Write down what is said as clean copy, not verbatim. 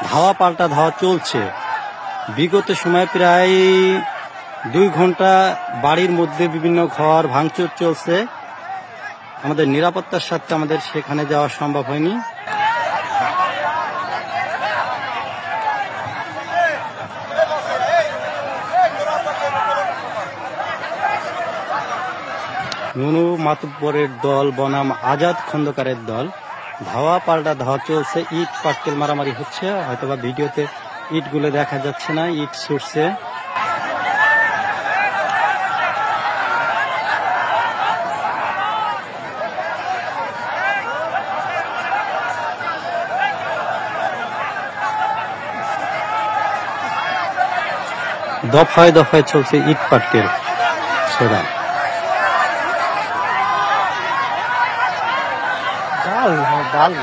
ধাওয়া পাল্টা ধাওয়া চলছে। বিগত সময় প্রায় 2 ঘন্টা বাড়ির মধ্যে বিভিন্ন ঘর ভাঙচুর চলছে। আমাদের নিরাপত্তার স্বার্থে আমাদের সেখানে যাওয়া সম্ভব হয়নি। নুনু মাতব্বরের দল বনাম আজাদ খন্দকারের দল ধাওয়া পাল্টা ধাওয়া চলছে। ইট পাটকেল মারামারি হচ্ছে, হয়তোবা ভিডিওতে ইটগুলো দেখা যাচ্ছে না, ইট ছুটছে। দফায় দফায় চলছে ইট পাটকেল ছোড়া। ডাল